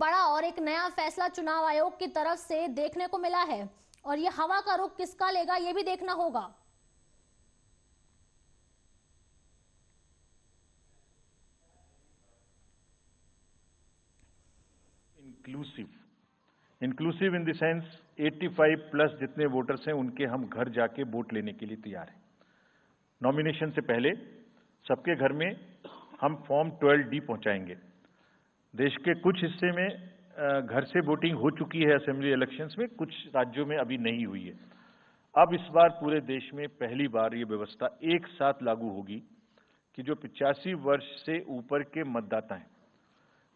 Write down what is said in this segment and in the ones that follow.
बड़ा और एक नया फैसला चुनाव आयोग की तरफ से देखने को मिला है और ये हवा का रुख किसका लेगा ये भी देखना होगा। Inclusive in the sense 85 plus जितने वोटर्स हैं उनके हम घर जाके वोट लेने के लिए तैयार हैं। नॉमिनेशन से पहले सबके घर में हम फॉर्म 12D पहुंचाएंगे। देश के कुछ हिस्से में घर से वोटिंग हो चुकी है असेंबली इलेक्शंस में, कुछ राज्यों में अभी नहीं हुई है। अब इस बार पूरे देश में पहली बार ये व्यवस्था एक साथ लागू होगी कि जो 85 वर्ष से ऊपर के मतदाता हैं,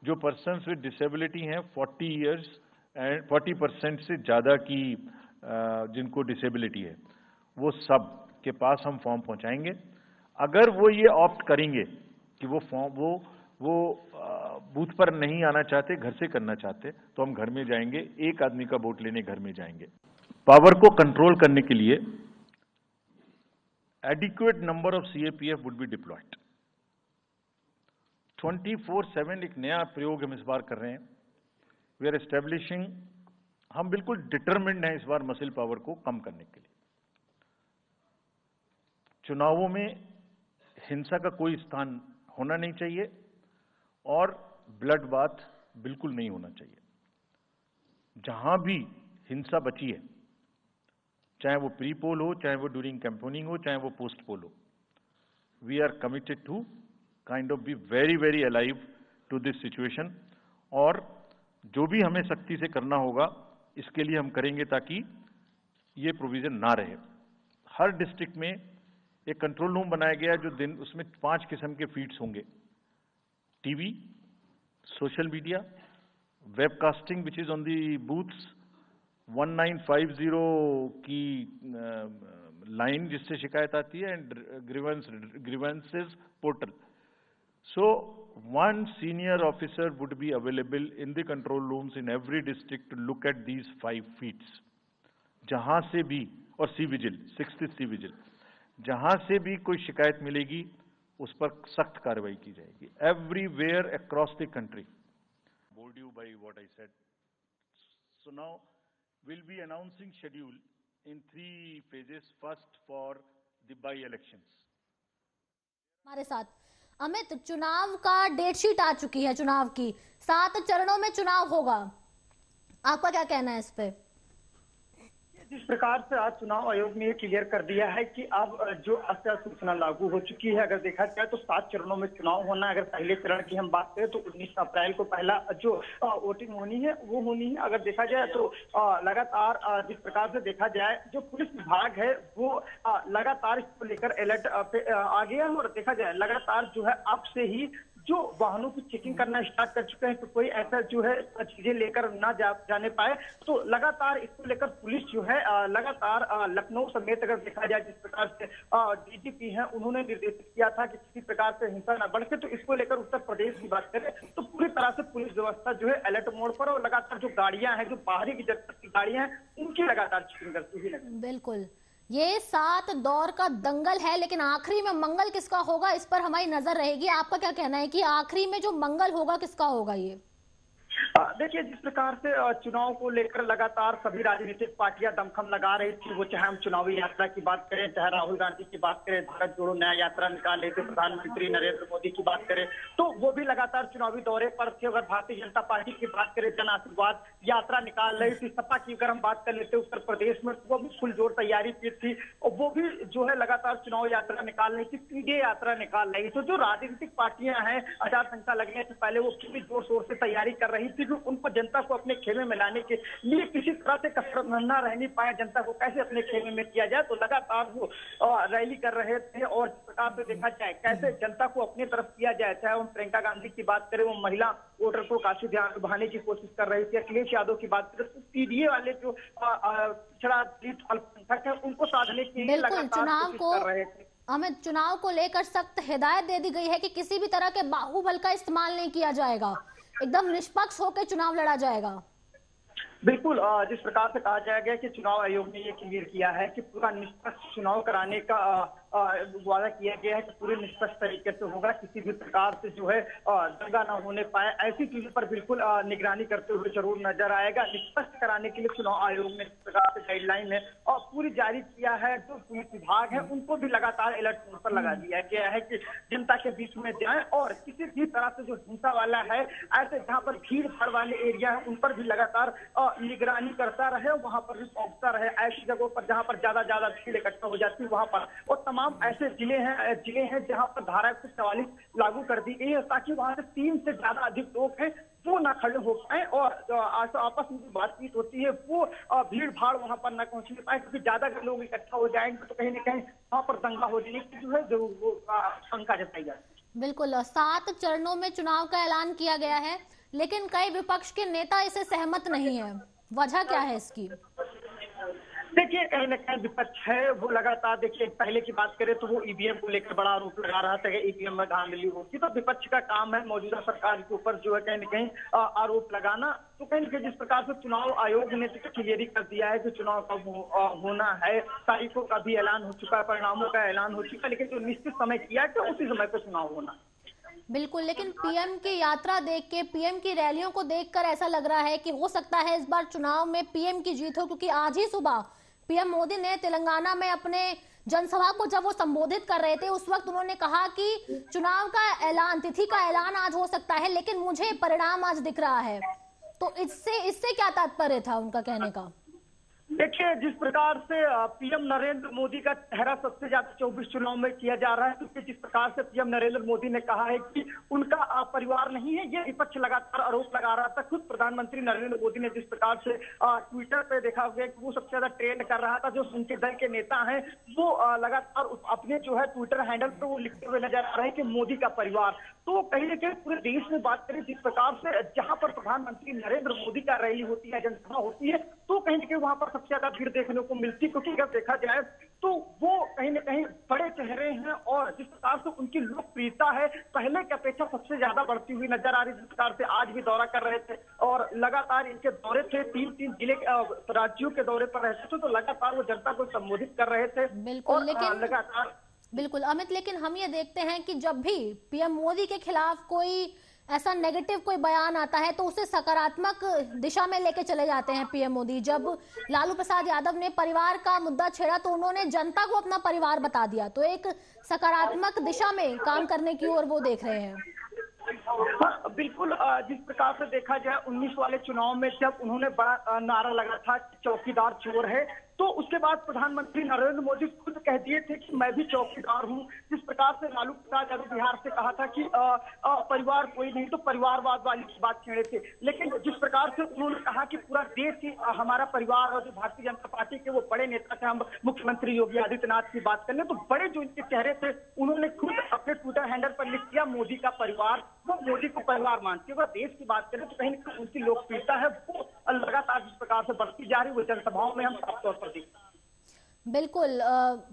जो पर्सन्स विद डिसेबिलिटी हैं 40 इयर्स एंड 40% से ज़्यादा की जिनको डिसेबिलिटी है, वो सब के पास हम फॉर्म पहुंचाएंगे। अगर वो ये ऑप्ट करेंगे कि वो फॉर्म वो बूथ पर नहीं आना चाहते, घर से करना चाहते, तो हम घर में जाएंगे, एक आदमी का वोट लेने घर में जाएंगे। पावर को कंट्रोल करने के लिए adequate number of CAPF would be diploid. 24/7 एक नया प्रयोग हम इस बार कर रहे हैं। वी आर एस्टेब्लिशिंग, हम बिल्कुल डिटरमिन्ड हैं इस बार मसल पावर को कम करने के लिए। चुनावों में हिंसा का कोई स्थान होना नहीं चाहिए और ब्लड बाथ बिल्कुल नहीं होना चाहिए। जहां भी हिंसा बची है, चाहे वो प्री पोल हो, चाहे वो ड्यूरिंग कैंपेनिंग हो, चाहे वो पोस्ट पोल हो, we are committed to kind of be very very alive to this situation. और जो भी हमें सख्ती से करना होगा इसके लिए हम करेंगे ताकि ये प्रोविजन ना रहे। हर डिस्ट्रिक्ट में एक कंट्रोल रूम बनाया गया है, जो दिन उसमें 5 किस्म के फीड्स होंगे: TV, social media, webcasting which is on the booths, 1950 की लाइन जिससे शिकायत आती है, and grievances portal. So one senior officer would be available in the control rooms in every district to look at these 5 feeds. जहां से भी, और C vigil, 6th C vigil, जहां से भी कोई शिकायत मिलेगी उस पर सख्त कार्रवाई की जाएगी। Everywhere across the country. Bored you by what I said. So now we'll be announcing schedule in 3 phases. First for the by-elections. हमारे साथ अमित, चुनाव का डेट शीट आ चुकी है, चुनाव की 7 चरणों में चुनाव होगा, आपका क्या कहना है इस पे? जिस प्रकार से आज चुनाव आयोग ने ये क्लियर कर दिया है कि अब जो आचार सूचना लागू हो चुकी है, अगर देखा जाए तो 7 चरणों में चुनाव होना है। अगर पहले चरण की हम बात करें तो 19 अप्रैल को पहला जो वोटिंग होनी है वो होनी है। अगर देखा जाए तो लगातार जिस प्रकार से देखा जाए, जो पुलिस विभाग है वो लगातार इसको लेकर अलर्ट पे आ गया है। और देखा जाए लगातार जो है अब से ही जो वाहनों की चेकिंग करना स्टार्ट कर चुके हैं, तो कोई ऐसा जो है चीजें लेकर ना जाने पाए। तो लगातार इसको लेकर पुलिस जो है लगातार लखनऊ समेत अगर देखा जाए, जिस प्रकार से DGP हैं उन्होंने निर्देशित किया था कि किसी प्रकार से हिंसा न बढ़ सके। तो इसको लेकर उत्तर प्रदेश की बात करें तो पूरी तरह से पुलिस व्यवस्था जो है अलर्ट मोड पर, और लगातार जो गाड़ियां हैं, जो बाहरी की गाड़ियां हैं, उनकी लगातार चेकिंग करती हुई लगी। बिल्कुल, ये 7 दौर का दंगल है, लेकिन आखिरी में मंगल किसका होगा इस पर हमारी नजर रहेगी। आपका क्या कहना है कि आखिरी में जो मंगल होगा किसका होगा? ये देखिए, जिस प्रकार से चुनाव को लेकर लगातार सभी राजनीतिक पार्टियां दमखम लगा रही थी, वो चाहे हम चुनावी यात्रा की बात करें, चाहे राहुल गांधी की बात करें, भारत जोड़ो नया यात्रा निकाल रहे थे, प्रधानमंत्री नरेंद्र मोदी की बात करें तो वो भी लगातार चुनावी दौरे पर थे। अगर भारतीय जनता पार्टी की बात करें, जन आशीर्वाद यात्रा निकाल रही थी। सपा की अगर हम बात कर लेते उत्तर प्रदेश में, वो भी फुल जोर तैयारी की थी और वो भी जो है लगातार चुनाव यात्रा निकाल रही थी, सीधे यात्रा निकाल रही। तो जो राजनीतिक पार्टियां हैं, आचार संहिता लगने से पहले वो भी जोर शोर से तैयारी कर रही थी। उनको जनता को अपने खेमे में लाने के लिए किसी तरह से कसरत न रह नहीं पाया, जनता को कैसे अपने खेमे में किया जाए, तो लगातार वो रैली कर रहे थे। और जिस प्रकार से देखा जाए कैसे जनता को अपनी तरफ किया जाए, चाहे हम प्रियंका गांधी की बात करें, वो महिला वोटर को काफी ध्यान लुभाने की कोशिश कर रही थी। अखिलेश यादव की बात करें तो पीडीए वाले जो पिछड़ा अल्पसंख्यक है उनको साधने के लिए लगातार कोशिश कर रहे थे। अमित, चुनाव को लेकर सख्त हिदायत दे दी गई है कि किसी भी तरह के बाहुबल का इस्तेमाल नहीं किया जाएगा, एकदम निष्पक्ष होकर चुनाव लड़ा जाएगा। बिल्कुल, जिस प्रकार से कहा जाएगा कि चुनाव आयोग ने ये क्लियर किया है कि पूरा निष्पक्ष चुनाव कराने का वादा किया गया है कि पूरे निष्पक्ष तरीके से होगा, किसी भी प्रकार से जो है दंगा ना होने पाए, ऐसी चीजों पर बिल्कुल निगरानी करते हुए जरूर नजर आएगा। निष्पक्ष कराने के लिए चुनाव आयोग ने इस प्रकार से गाइडलाइन है और पूरी जारी किया है। जो पुलिस विभाग है उनको भी लगातार अलर्ट मोड पर लगा दिया गया है कि जनता के बीच में जाएं और किसी भी तरह से जो हिंसा वाला है, ऐसे जहां पर भीड़ भाड़ वाले एरिया है उन पर भी लगातार निगरानी करता रहे, वहां पर भी पहुंचता रहे। ऐसी जगहों पर जहां पर ज्यादा भीड़ इकट्ठा हो जाती है वहां पर, और तमाम ऐसे जिले हैं जहां पर धारा 144 लागू कर दी गई है ताकि वहां से 3 से ज्यादा अधिक लोग हैं वो ना खड़े हो पाए और आपस में जो बातचीत होती है वो भीड़ भाड़ वहां पर ना पहुंचने पाए, क्योंकि ज्यादा लोग इकट्ठा हो जाएंगे तो कहीं ना कहीं वहां पर दंगा हो जाने की जो है वो शंका जताई जाती है। बिल्कुल, 7 चरणों में चुनाव का ऐलान किया गया है, लेकिन कई विपक्ष के नेता इसे सहमत नहीं है। वजह क्या है इसकी? देखिए, कहीं ना कहीं विपक्ष है वो लगातार, देखिए पहले की बात करें तो वो ईवीएम को लेकर बड़ा आरोप लगा रहा था कि ईवीएम में धांधली होगी, तो विपक्ष का काम है मौजूदा सरकार के ऊपर जो है कहीं ना कहीं आरोप लगाना। तो कहीं ना कहीं जिस प्रकार से चुनाव आयोग ने तो क्लियर कर दिया है कि चुनाव कब होना है, तारीखों का भी ऐलान हो चुका है, परिणामों का ऐलान हो चुका है, लेकिन जो निश्चित समय किया है कि उसी समय पर चुनाव होना। बिल्कुल, लेकिन पीएम की यात्रा देख के, पीएम की रैलियों को देखकर ऐसा लग रहा है कि हो सकता है इस बार चुनाव में पीएम की जीत हो, क्योंकि आज ही सुबह पीएम मोदी ने तेलंगाना में अपने जनसभा को जब वो संबोधित कर रहे थे उस वक्त उन्होंने कहा कि चुनाव का ऐलान, तिथि का ऐलान आज हो सकता है लेकिन मुझे परिणाम आज दिख रहा है। तो इससे क्या तात्पर्य था उनका कहने का? देखिए, जिस प्रकार से पीएम नरेंद्र मोदी का चेहरा सबसे ज्यादा 24 चुनाव में किया जा रहा है, क्योंकि जिस प्रकार से पीएम नरेंद्र मोदी ने कहा है कि उनका परिवार नहीं है, ये विपक्ष लगातार आरोप लगा रहा था। खुद प्रधानमंत्री नरेंद्र मोदी ने जिस प्रकार से ट्विटर पे देखा गया कि वो सबसे ज्यादा ट्रेंड कर रहा था, जो उनके दल के नेता हैं वो लगातार अपने जो है ट्विटर हैंडल पे वो लिखते हुए नजर आ रहे हैं कि मोदी का परिवार। तो कहीं ना कहीं पूरे देश में बात करें, जिस प्रकार से जहां पर प्रधानमंत्री नरेंद्र मोदी का रैली होती है, जनसभा होती है, तो कहीं ना कहीं वहां पर सबसे ज्यादा भीड़ देखने को मिलती है, क्योंकि अगर देखा जाए तो वो कहीं ना कहीं बड़े चेहरे हैं और जिस प्रकार से उनकी लोकप्रियता है पहले की अपेक्षा सबसे ज्यादा बढ़ती हुई नजर आ रही। जिस प्रकार से आज भी दौरा कर रहे थे और लगातार इनके दौरे थे, 3 जिले राज्यों के दौरे पर रहते थे, तो लगातार वो जनता को संबोधित कर रहे थे। बिल्कुल, लेकिन लगातार बिल्कुल अमित, लेकिन हम ये देखते हैं कि जब भी पीएम मोदी के खिलाफ कोई ऐसा नेगेटिव कोई बयान आता है तो उसे सकारात्मक दिशा में लेके चले जाते हैं पीएम मोदी। जब लालू प्रसाद यादव ने परिवार का मुद्दा छेड़ा तो उन्होंने जनता को अपना परिवार बता दिया, तो एक सकारात्मक दिशा में काम करने की ओर वो देख रहे हैं। बिल्कुल, जिस प्रकार से देखा जाए 19 वाले चुनाव में जब उन्होंने बड़ा नारा लगा था चौकीदार चोर है, तो उसके बाद प्रधानमंत्री नरेंद्र मोदी खुद कह दिए थे कि मैं भी चौकीदार हूं। जिस प्रकार से लालू प्रसाद यादव बिहार से कहा था कि परिवार कोई नहीं, तो परिवारवाद वाली की बात छेड़े थे, लेकिन जिस प्रकार से उन्होंने कहा कि पूरा देश ही हमारा परिवार, और जो भारतीय जनता पार्टी के वो बड़े नेता थे, हम मुख्यमंत्री योगी आदित्यनाथ की बात करने तो बड़े जो इनके चेहरे थे उन्होंने खुद अपने ट्विटर हैंडल पर लिख दिया मोदी का परिवार, वो मोदी को परिवार मानते हैं। देश की बात करें तो कहीं ना कहीं उनकी लोकप्रियता है वो लगातार जिस प्रकार से बढ़ती जा रही है, वो जनसभाओं में हम साफ तौर पर देखते हैं। बिल्कुल,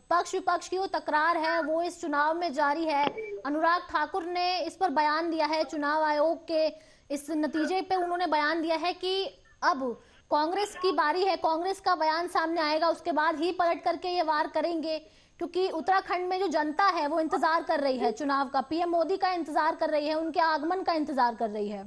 पक्ष विपक्ष की वो तकरार है वो इस चुनाव में जारी है। अनुराग ठाकुर ने इस पर बयान दिया है, चुनाव आयोग के इस नतीजे पे उन्होंने बयान दिया है कि अब कांग्रेस की बारी है, कांग्रेस का बयान सामने आएगा उसके बाद ही पलट करके ये वार करेंगे, क्योंकि उत्तराखंड में जो जनता है वो इंतजार कर रही है चुनाव का, पीएम मोदी का इंतजार कर रही है, उनके आगमन का इंतजार कर रही है।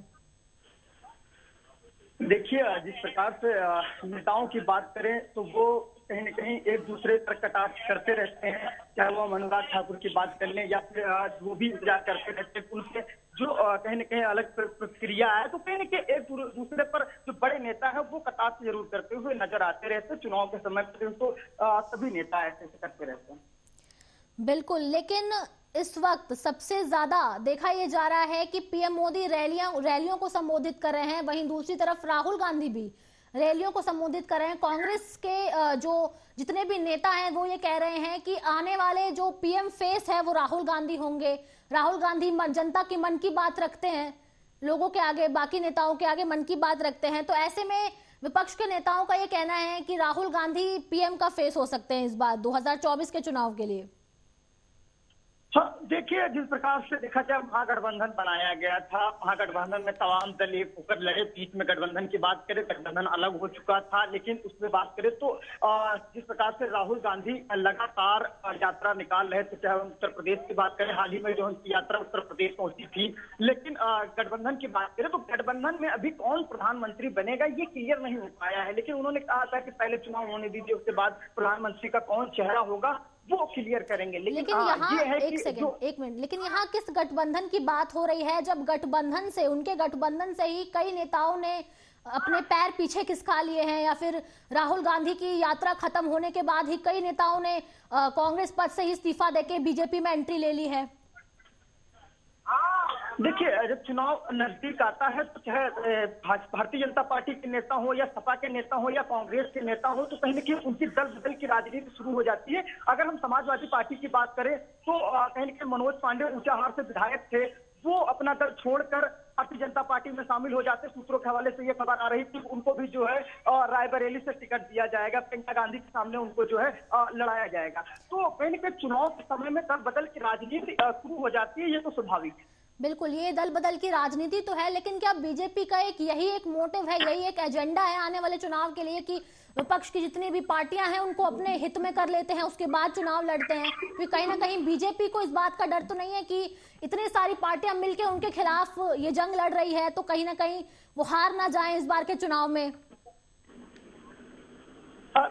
देखिए, जिस प्रकार से नेताओं की बात करें तो वो कहीं न कहीं एक दूसरे पर कटाक्ष करते रहते हैं, चाहे वो अनुराग ठाकुर की बात कर लें या फिर वो भी इंतजार करते रहते हैं उनसे जो कहीं न कहीं अलग प्रतिक्रिया है, तो कहीं न कहीं एक दूसरे पर जो बड़े नेता है वो कटाक्ष जरूर करते हुए नजर आते रहते हैं। चुनाव के समय पर तो सभी नेता ऐसे करते रहते हैं। बिल्कुल, लेकिन इस वक्त सबसे ज्यादा देखा यह जा रहा है कि पीएम मोदी रैलियों को संबोधित कर रहे हैं, वहीं दूसरी तरफ राहुल गांधी भी रैलियों को संबोधित कर रहे हैं। कांग्रेस के जो जितने भी नेता हैं वो ये कह रहे हैं कि आने वाले जो पीएम फेस है वो राहुल गांधी होंगे। राहुल गांधी जनता की मन की बात रखते हैं, लोगों के आगे, बाकी नेताओं के आगे मन की बात रखते हैं, तो ऐसे में विपक्ष के नेताओं का ये कहना है कि राहुल गांधी पीएम का फेस हो सकते हैं इस बार 2024 के चुनाव के लिए। हाँ, देखिए जिस प्रकार से देखा जाए महागठबंधन बनाया गया था, महागठबंधन में तमाम दल एक होकर लड़े। बीच में गठबंधन की बात करें, गठबंधन अलग हो चुका था, लेकिन उसमें बात करें तो जिस प्रकार से राहुल गांधी लगातार यात्रा निकाल रहे थे, चाहे उत्तर प्रदेश की बात करें, हाल ही में जो उनकी यात्रा उत्तर प्रदेश पहुंची थी, लेकिन गठबंधन की बात करें तो गठबंधन में अभी कौन प्रधानमंत्री बनेगा ये क्लियर नहीं हो पाया है। लेकिन उन्होंने कहा था कि पहले चुनाव होने दीजिए, उसके बाद प्रधानमंत्री का कौन चेहरा होगा वो क्लियर करेंगे। लेकिन यहाँ ये है एक सेकंड, एक मिनट, लेकिन यहाँ किस गठबंधन की बात हो रही है, जब गठबंधन से, उनके गठबंधन से ही कई नेताओं ने अपने पैर पीछे खिसका लिए हैं, या फिर राहुल गांधी की यात्रा खत्म होने के बाद ही कई नेताओं ने कांग्रेस पद से ही इस्तीफा देके बीजेपी में एंट्री ले ली है। देखिए जब चुनाव नजदीक आता है तो चाहे भारतीय जनता पार्टी के नेता हो या सपा के नेता हो या कांग्रेस के नेता हो, तो कहीं न कहीं उनकी दल बदल की राजनीति शुरू हो जाती है। अगर हम समाजवादी पार्टी की बात करें तो कहीं न कहीं मनोज पांडे ऊंचाहार से विधायक थे, वो अपना दल छोड़कर भारतीय जनता पार्टी में शामिल हो जाते। सूत्रों के हवाले से ये खबर आ रही थी उनको भी जो है रायबरेली से टिकट दिया जाएगा, प्रियंका गांधी के सामने उनको जो है लड़ाया जाएगा। तो कहीं न कहीं चुनाव के समय में दल बदल की राजनीति शुरू हो जाती है, ये तो स्वाभाविक है। बिल्कुल, ये दल बदल की राजनीति तो है, लेकिन क्या बीजेपी का यही एक मोटिव है, यही एक एजेंडा है आने वाले चुनाव के लिए कि विपक्ष की जितनी भी पार्टियां हैं उनको अपने हित में कर लेते हैं, उसके बाद चुनाव लड़ते हैं? क्योंकि कहीं ना कहीं बीजेपी को इस बात का डर तो नहीं है कि इतनी सारी पार्टियां मिलकर उनके खिलाफ ये जंग लड़ रही है, तो कहीं ना कहीं वो हार ना जाए इस बार के चुनाव में?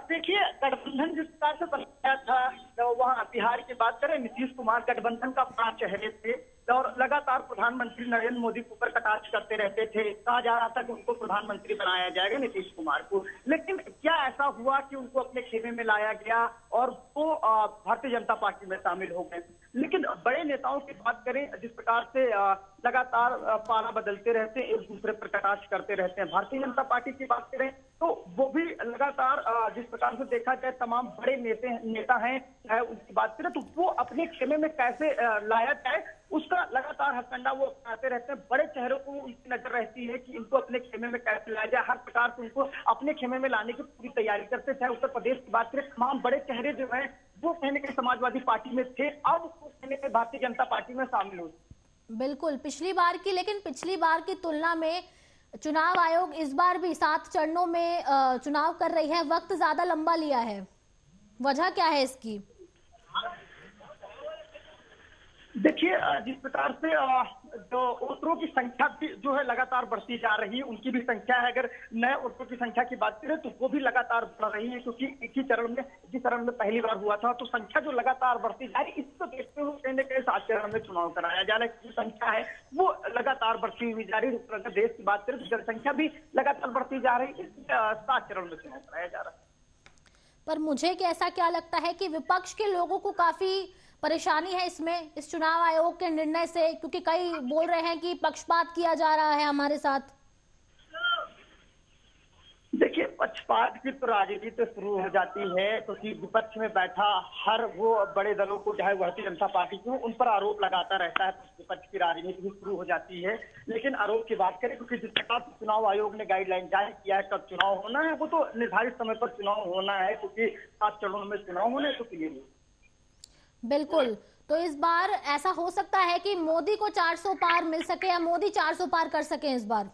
देखिए गठबंधन जिस प्रकार से बनाया था, तो वहाँ बिहार की बात करें, नीतीश कुमार गठबंधन का बड़ा चेहरे थे और लगातार प्रधानमंत्री नरेंद्र मोदी के ऊपर कटाक्ष करते रहते थे। कहा जा रहा था कि उनको प्रधानमंत्री बनाया जाएगा, नीतीश कुमार को। लेकिन क्या ऐसा हुआ कि उनको अपने खेमे में लाया गया और वो भारतीय जनता पार्टी में शामिल हो गए? लेकिन बड़े नेताओं की बात करें, जिस प्रकार से लगातार पाला बदलते रहते हैं, एक दूसरे पर कटाक्ष करते रहते हैं। भारतीय जनता पार्टी की बात करें तो वो भी लगातार जिस प्रकार से देखा जाए तमाम बड़े नेता हैं, चाहे उनकी बात करें तो वो अपने खेमे में कैसे लाया जाए उसका लगातार हथकंडा वो अपनाते रहते हैं। बड़े चेहरों को उनकी नजर रहती है कि इनको अपने खेमे में कैसे लाया जाए, हर प्रकार से उनको अपने खेमे में लाने की पूरी तैयारी करते। चाहे उत्तर प्रदेश की बात करें, तमाम बड़े चेहरे जो हैं वो कहीं न कहीं समाजवादी पार्टी में थे, अब वो कहीं न कहीं भारतीय जनता पार्टी में शामिल हो। बिल्कुल पिछली बार की, लेकिन पिछली बार की तुलना में चुनाव आयोग इस बार भी 7 चरणों में चुनाव कर रही है, वक्त ज्यादा लंबा लिया है, वजह क्या है इसकी? देखिए जिस प्रकार से जो वोटरों की संख्या भी जो है लगातार बढ़ती जा रही है, उनकी भी संख्या है। अगर नए वोटरों की संख्या की बात करें तो वो भी लगातार बढ़ रही है, क्योंकि एक ही चरण में पहली बार हुआ था, तो संख्या जो लगातार बढ़ती जा रही है, इसको देखते हुए कहीं न कहीं 7 चरण में चुनाव कराया जा रहा है। जो संख्या है वो लगातार बढ़ती हुई जा रही है। अगर देश की बात करें तो जनसंख्या भी लगातार बढ़ती जा रही है, 7 चरण में चुनाव कराया जा रहा है। पर मुझे ऐसा क्या लगता है कि विपक्ष के लोगों को काफी परेशानी है इसमें, इस चुनाव आयोग के निर्णय से, क्योंकि कई बोल रहे हैं कि पक्षपात किया जा रहा है हमारे साथ। देखिए पक्षपात की तो राजनीति तो शुरू हो जाती है, क्योंकि विपक्ष में बैठा हर वो बड़े दलों को, चाहे भारतीय जनता पार्टी को, उन पर आरोप लगाता रहता है, तो विपक्ष की राजनीति भी शुरू हो जाती है। लेकिन आरोप की बात करें, क्योंकि जिस प्रकार चुनाव आयोग ने गाइडलाइन जारी किया है कब चुनाव होना है, वो तो निर्धारित समय पर चुनाव होना है, क्योंकि 7 चरणों में चुनाव होने तो क्लियर। बिल्कुल, तो इस बार ऐसा हो सकता है कि मोदी को 400 पार मिल सके या मोदी 400 पार कर सके इस बार?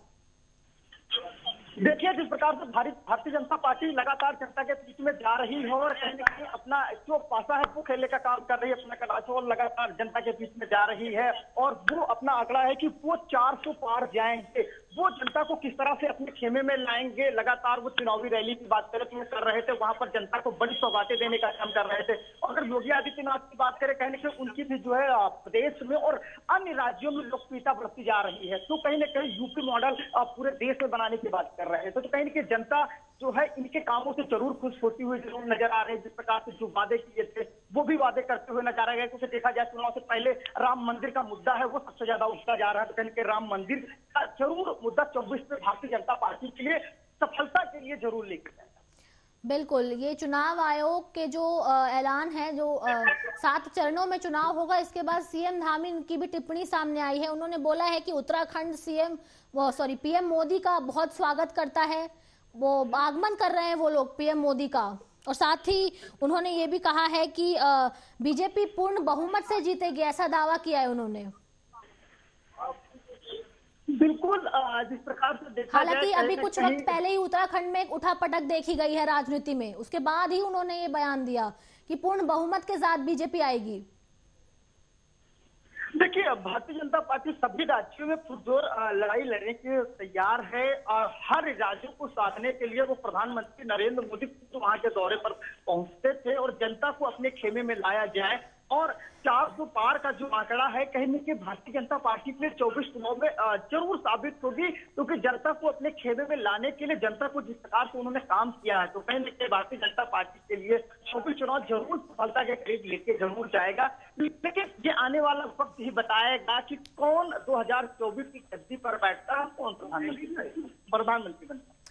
देखिए जिस प्रकार से भारतीय जनता पार्टी लगातार जनता के बीच में जा रही है और कहीं न कहीं अपना जो पासा है वो खेलने का काम कर रही है, अपना कड़ाचौल लगातार जनता के बीच में जा रही है, और वो अपना आंकड़ा है कि वो 400 पार जाएंगे। वो जनता को किस तरह से अपने खेमे में लाएंगे, लगातार वो चुनावी रैली की बात करें तो वो कर रहे थे, वहां पर जनता को बड़ी सौगातें देने का काम कर रहे थे। अगर योगी आदित्यनाथ की बात करें, कहने से उनकी भी जो है प्रदेश में और अन्य राज्यों में लोकप्रियता बढ़ती जा रही है, तो कहीं न कहीं यूपी मॉडल पूरे देश में बनाने की बात कर रहे थे, तो कहीं न कहीं जनता जो है इनके कामों से जरूर खुश होती हुई जरूर नजर आ रहे हैं। जिस प्रकार से जो वादे किए थे वो भी वादे करते हुए नजर आ गए, क्योंकि देखा जाए चुनाव से पहले राम मंदिर का मुद्दा है वो सबसे ज्यादा उठता जा रहा है, तो कहीं न कहीं राम मंदिर का जरूर मुद्दा 24 में भारतीय जनता पार्टी के लिए सफलता के लिए जरूर लेकर जाएगा। बिल्कुल, ये चुनाव आयोग के जो ऐलान है, जो 7 चरणों में चुनाव होगा, इसके बाद सीएम धामी की भी टिप्पणी सामने आई है। उन्होंने बोला है कि उत्तराखंड पीएम मोदी का बहुत स्वागत करता है, वो आगमन कर रहे हैं वो लोग पीएम मोदी का, और साथ ही उन्होंने ये भी कहा है कि बीजेपी पूर्ण बहुमत से जीतेगी, ऐसा दावा किया है उन्होंने। बिल्कुल, जिस प्रकार से देखा जाए, हालांकि अभी कुछ वक्त पहले ही उत्तराखंड में एक उठापटक देखी गई है राजनीति में, उसके बाद ही उन्होंने ये बयान दिया कि पूर्ण बहुमत के साथ बीजेपी आएगी। देखिए, भारतीय जनता पार्टी सभी राज्यों में पुरजोर लड़ाई लड़ने के तैयार है और हर राज्यों को साधने के लिए वो प्रधानमंत्री नरेंद्र मोदी वहां के दौरे पर पहुंचते थे और जनता को अपने खेमे में लाया जाए। और 400 पार का जो आंकड़ा है, कहीं न कहीं भारतीय जनता पार्टी के 24 चुनाव में जरूर साबित होगी, क्योंकि जनता को अपने खेमे में लाने के लिए जनता को जिस प्रकार से उन्होंने काम किया है, तो कहीं न कहीं भारतीय जनता पार्टी के लिए 24 चुनाव जरूर सफलता के करीब लेके जरूर जाएगा। लेकिन ये आने वाला वक्त ही बताएगा कि कौन 2024 की गद्दी पर बैठता है, कौन प्रधानमंत्री बनता है।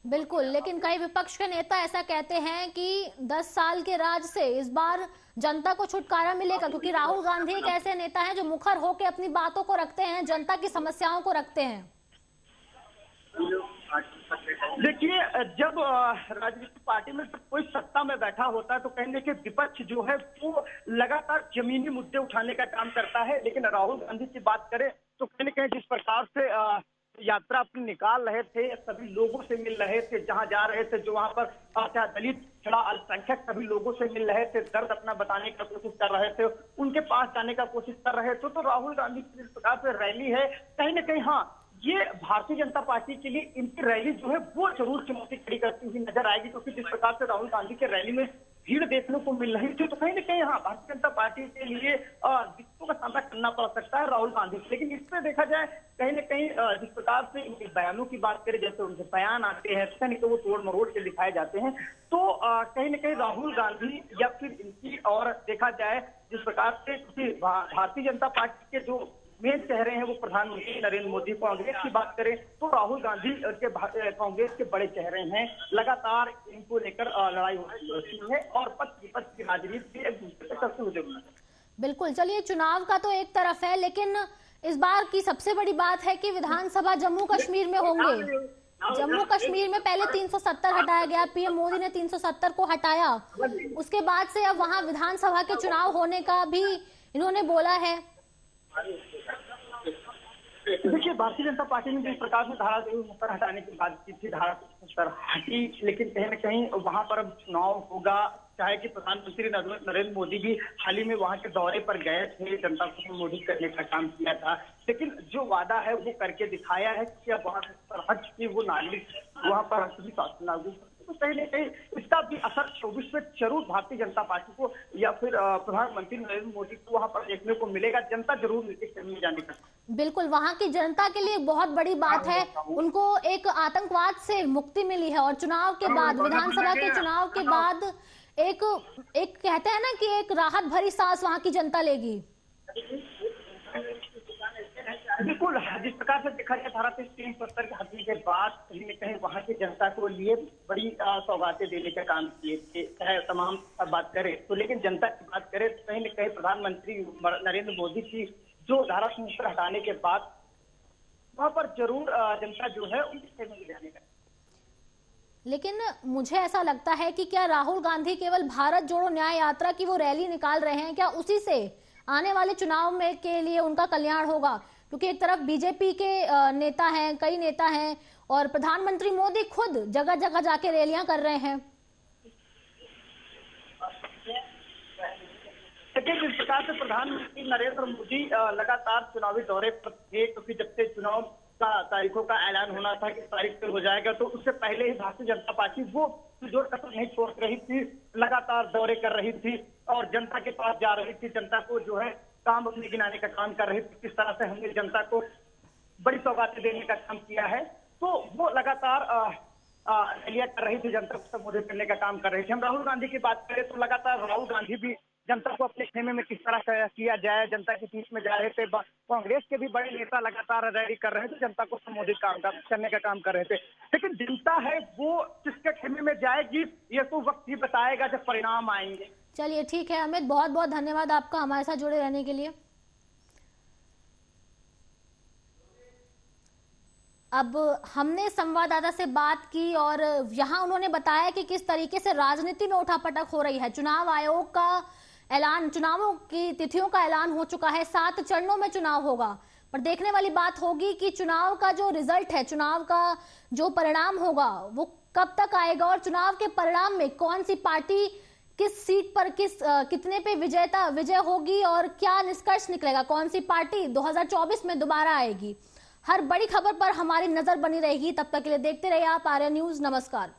बिल्कुल, लेकिन कई विपक्ष के नेता ऐसा कहते हैं कि 10 साल के राज से इस बार जनता को छुटकारा मिलेगा, क्योंकि राहुल गांधी एक ऐसे नेता हैं जो मुखर होकर अपनी बातों को रखते हैं, जनता की समस्याओं को रखते हैं। देखिए, जब राजनीतिक पार्टी में कोई सत्ता में बैठा होता है तो कहने के विपक्ष जो है वो लगातार जमीनी मुद्दे उठाने का काम करता है। लेकिन राहुल गांधी की बात करें तो कहने कहीं जिस प्रकार से यात्रा अपनी निकाल रहे थे, सभी लोगों से मिल रहे थे, जहां जा रहे थे, जो वहां पर चाहे दलित, छड़ा, अल्पसंख्यक सभी लोगों से मिल रहे थे, दर्द अपना बताने का कोशिश कर रहे थे, उनके पास जाने का कोशिश कर रहे थे। तो राहुल गांधी की जिस प्रकार से रैली है, कहीं ना कहीं हाँ, ये भारतीय जनता पार्टी के लिए इनकी रैली जो है वो जरूर चुनौती खड़ी करती हुई नजर आएगी, क्योंकि जिस प्रकार से राहुल गांधी के रैली में भीड़ देखने को मिल रही थी, तो कहीं ना कहीं हाँ, भारतीय जनता पार्टी के लिए दिक्कतों का सामना करना पड़ सकता है राहुल गांधी से। लेकिन इससे देखा जाए, कहीं ना कहीं जिस प्रकार से उनके बयानों की बात करें, जैसे उनके बयान आते हैं, कहीं तो वो तोड़ मरोड़ के दिखाए जाते हैं, तो कहीं ना कहीं राहुल गांधी या फिर इनकी और देखा जाए जिस प्रकार से भारतीय जनता पार्टी के जो मेन चेहरे हैं वो प्रधानमंत्री नरेंद्र मोदी, कांग्रेस की बात करें तो राहुल गांधी के कांग्रेस के बड़े चेहरे हैं, लगातार इनको लेकर लड़ाई हो रही है और पक्ष विपक्ष की राजनीति एक दूसरे से करते हुए। बिल्कुल, चलिए चुनाव का तो एक तरफ है, लेकिन इस बार की सबसे बड़ी बात है कि विधानसभा जम्मू कश्मीर में होंगे। जम्मू कश्मीर में पहले 370 हटाया गया, पीएम मोदी ने 370 को हटाया, उसके बाद से अब वहां विधानसभा के चुनाव होने का भी इन्होंने बोला है। देखिए, भारतीय जनता पार्टी ने जिस प्रकार से धारा 370 हटाने की बात की थी, धारा 370 हटी, लेकिन कहीं न कहीं वहां पर अब चुनाव होगा। चाहे कि प्रधानमंत्री नरेंद्र मोदी भी हाल ही में वहां के दौरे पर गए थे, जनता को संबोधित करने का काम किया था, लेकिन जो वादा है वो करके दिखाया है कि अब वहां पर हज की वो नागरिक वहां पर शासन लागू, तो कहीं ना कहीं इसका भी असर 24 में जरूर भारतीय जनता पार्टी को या फिर प्रधानमंत्री नरेंद्र मोदी को वहां पर देखने को मिलेगा। जनता जरूर नीचे जाने का। बिल्कुल, वहां की जनता के लिए बहुत बड़ी बात है, उनको एक आतंकवाद से मुक्ति मिली है और चुनाव के बाद, विधानसभा के चुनाव के बाद एक कहते हैं ना कि एक राहत भरी सांस वहां की जनता लेगी। बिल्कुल, जिस प्रकार से देखा जाए, धारा 370 के हटने के बाद कहीं न कहीं वहां की जनता को लिए बड़ी सौगातें देने का काम किए थे, चाहे तमाम बात करें तो। लेकिन जनता की बात करें तो कहीं न कहीं प्रधानमंत्री नरेंद्र मोदी की जो धारा 370 हटाने के बाद वहां पर जरूर जनता जो है उनके खेमे में जाने का। लेकिन मुझे ऐसा लगता है कि क्या राहुल गांधी केवल भारत जोड़ो न्याय यात्रा की वो रैली निकाल रहे हैं, क्या उसी से आने वाले चुनाव में के लिए उनका कल्याण होगा? क्योंकि एक तरफ बीजेपी के नेता हैं, कई नेता हैं, और प्रधानमंत्री मोदी खुद जगह जगह जाके रैलियां कर रहे हैं। जिस प्रकार से प्रधानमंत्री नरेंद्र मोदी लगातार चुनावी दौरे पर थे, क्योंकि जब से चुनाव का तारीखों का ऐलान होना था कि तारीख पे हो जाएगा, तो उससे पहले ही भारतीय जनता पार्टी वो जोर कसर नहीं छोड़ रही थी, लगातार दौरे कर रही थी और जनता के पास जा रही थी, जनता को जो है काम अपने गिनाने का काम कर रही थी, किस तरह से हमने जनता को बड़ी सौगातें देने का काम किया है। तो वो लगातार रैलियां कर रही थी, जनता को संबोधित करने का काम कर रही थी। हम राहुल गांधी की बात करें तो लगातार राहुल गांधी भी जनता को अपने खेमे में किस तरह किया जाए, जनता के बीच में जा रहे थे। कांग्रेस के भी बड़े नेता लगातार रैली कर रहे थे, जनता को संबोधित करने का काम कर रहे थे। लेकिन जनता है वो किसके खेमे में जाएगी, ये तो वक्त ही बताएगा जब परिणाम आएंगे। चलिए ठीक है अमित, बहुत बहुत धन्यवाद आपका हमारे साथ जुड़े रहने के लिए। अब हमने संवाददाता से बात की और यहाँ उन्होंने बताया कि किस तरीके से राजनीति में उठापटक हो रही है। चुनाव आयोग का ऐलान, चुनावों की तिथियों का ऐलान हो चुका है, 7 चरणों में चुनाव होगा, पर देखने वाली बात होगी कि चुनाव का जो रिजल्ट है, चुनाव का जो परिणाम होगा वो कब तक आएगा और चुनाव के परिणाम में कौन सी पार्टी किस सीट पर कितने पे विजय होगी और क्या निष्कर्ष निकलेगा, कौन सी पार्टी 2024 में दोबारा आएगी। हर बड़ी खबर पर हमारी नजर बनी रहेगी। तब तक के लिए देखते रहिए आप आर्या न्यूज। नमस्कार।